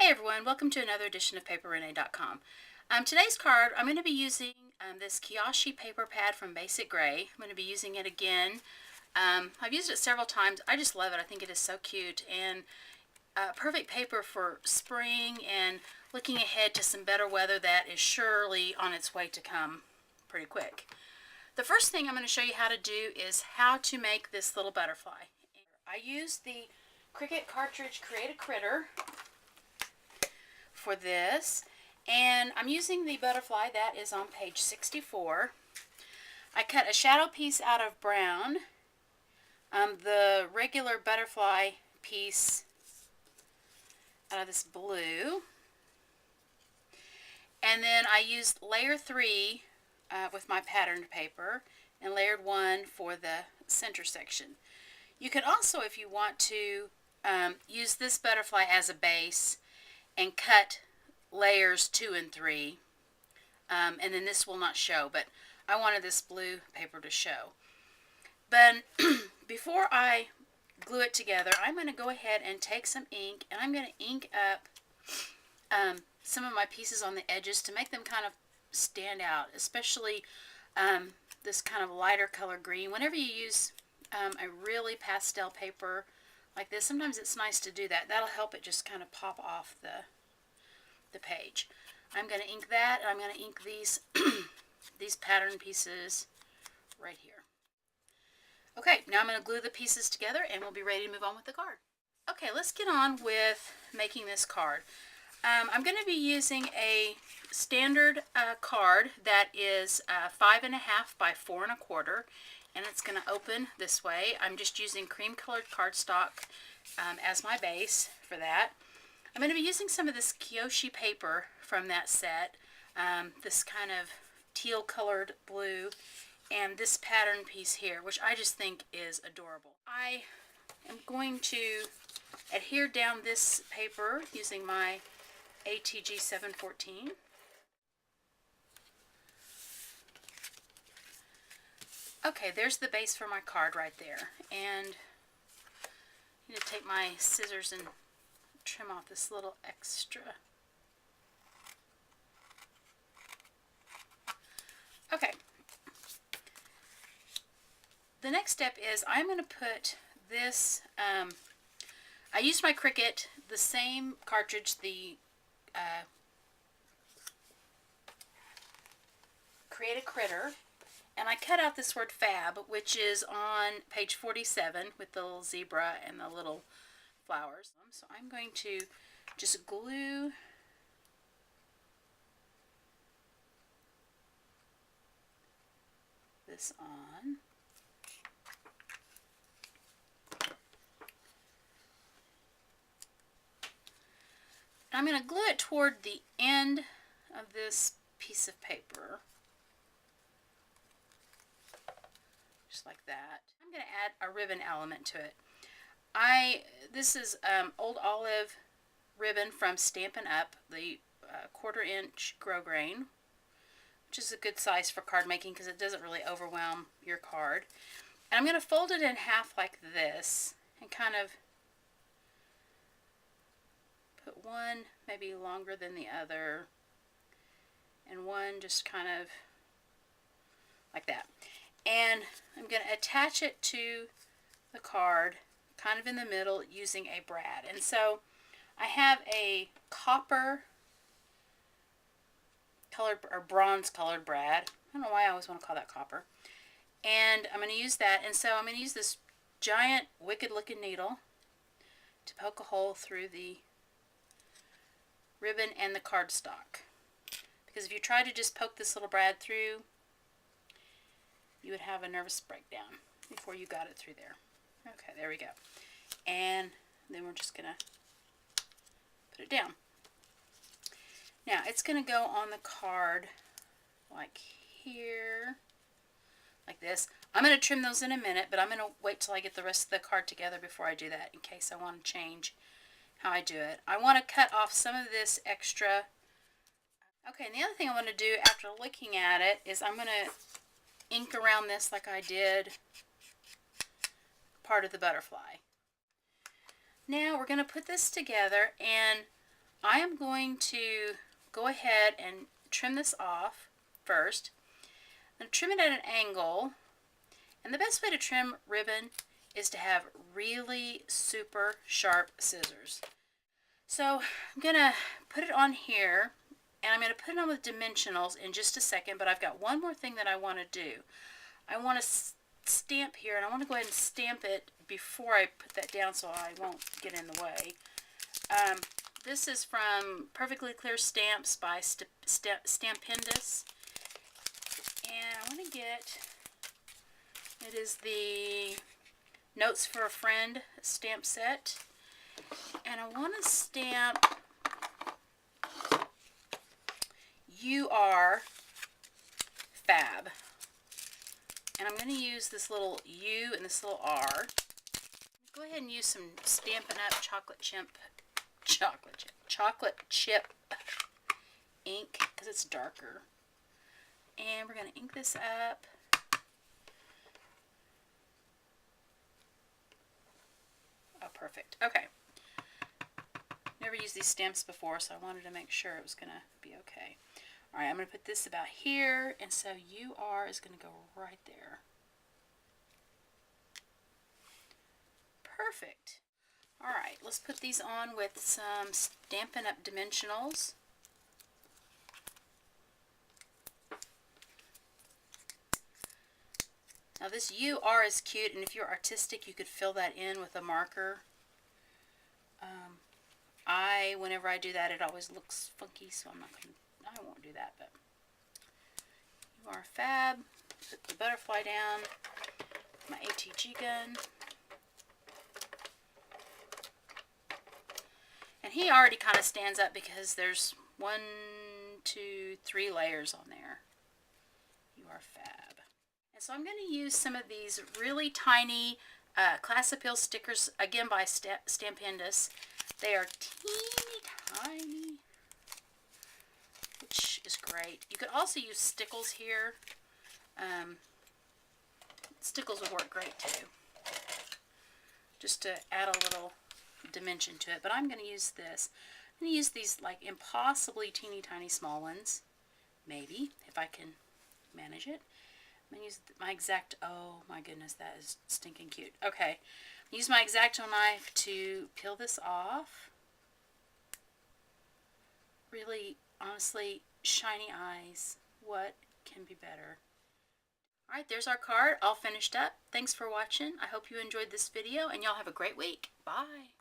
Hey everyone, welcome to another edition of PaperRenee.com. Today's card, I'm going to be using this Kioshi paper pad from Basic Gray. I'm going to be using it again. I've used it several times. I just love it. I think it is so cute and perfect paper for spring and looking ahead to some better weather that is surely on its way to come pretty quick. The first thing I'm going to show you how to do is how to make this little butterfly. I used the Cricut Cartridge Create a Critter for this, and I'm using the butterfly that is on page 64. I cut a shadow piece out of brown, the regular butterfly piece out of this blue, and then I used layer 3 with my patterned paper and layered 1 for the center section. You could also, if you want to, use this butterfly as a base and cut layers 2 and 3, and then this will not show, but I wanted this blue paper to show. But before I glue it together, I'm going to go ahead and take some ink, and I'm going to ink up some of my pieces on the edges to make them kind of stand out, especially this kind of lighter color green. Whenever you use a really pastel paper like this, sometimes it's nice to do that. That'll help it just kind of pop off the page. I'm going to ink that, and I'm going to ink these these pattern pieces right here. Okay, now I'm going to glue the pieces together and we'll be ready to move on with the card. Okay, let's get on with making this card. I'm going to be using a standard card that is 5.5 by 4.25, and it's going to open this way. I'm just using cream colored cardstock as my base for that. I'm going to be using some of this Kioshi paper from that set, this kind of teal colored blue, and this pattern piece here, which I just think is adorable. I am going to adhere down this paper using my ATG 714. Okay, there's the base for my card right there, and I'm going to take my scissors and trim off this little extra. Okay. The next step is I'm going to put this, I used my Cricut, the same cartridge, the Create a Critter, and I cut out this word fab, which is on page 47 with the little zebra and the little flowers. So I'm going to just glue this on. I'm going to glue it toward the end of this piece of paper. Just like that. I'm going to add a ribbon element to it. This is Old Olive ribbon from Stampin' Up, the 1/4 inch grosgrain, which is a good size for card making because it doesn't really overwhelm your card. And I'm going to fold it in half like this and kind of put one maybe longer than the other and one just kind of like that. And I'm going to attach it to the card kind of in the middle using a brad. And so I have a copper colored or bronze colored brad. I don't know why I always want to call that copper. And I'm going to use that. And so I'm going to use this giant wicked looking needle to poke a hole through the ribbon and the cardstock. Because if you try to just poke this little brad through, you would have a nervous breakdown before you got it through there. Okay, there we go. And then we're just going to put it down. Now, it's going to go on the card like here, like this. I'm going to trim those in a minute, but I'm going to wait till I get the rest of the card together before I do that in case I want to change how I do it. I want to cut off some of this extra. Okay, and the other thing I want to do after looking at it is I'm going to ink around this like I did part of the butterfly. Now we're going to put this together, and I am going to go ahead and trim this off first. I'm going to trim it at an angle. And the best way to trim ribbon is to have really super sharp scissors. So I'm going to put it on here, and I'm going to put it on with dimensionals in just a second, but I've got one more thing that I want to do. I want to stamp here, and I want to go ahead and stamp it before I put that down so I won't get in the way. This is from Perfectly Clear Stamps by Stampendous. And I want to get, it is the Notes for a Friend stamp set. And I want to stamp You Are Fab. And I'm going to use this little U and this little R. Go ahead and use some Stampin' Up! chocolate chip ink because it's darker. And we're going to ink this up. Oh, perfect. Okay. Never used these stamps before, so I wanted to make sure it was going to be okay. Alright, I'm going to put this about here, and so You Are is going to go right there. Perfect. Alright, let's put these on with some Stampin' Up! Dimensionals. Now this You Are is cute, and if you're artistic, you could fill that in with a marker. Whenever I do that, it always looks funky, so I won't do that, but You Are Fab. Put the butterfly down, my ATG gun. And he already kind of stands up because there's 1, 2, 3 layers on there. You Are Fab. And so I'm going to use some of these really tiny Class Appeal stickers, again by Stampendous. They are teeny tiny, which is great. You could also use stickles here. Stickles would work great too, just to add a little dimension to it. But I'm going to use this. I'm going to use these like impossibly teeny tiny small ones, maybe, if I can manage it. I'm going to use my X-Acto. Oh my goodness, that is stinking cute. Okay, use my X-Acto knife to peel this off. Really, honestly, shiny eyes. What can be better? Alright, there's our card all finished up. Thanks for watching. I hope you enjoyed this video, and y'all have a great week. Bye.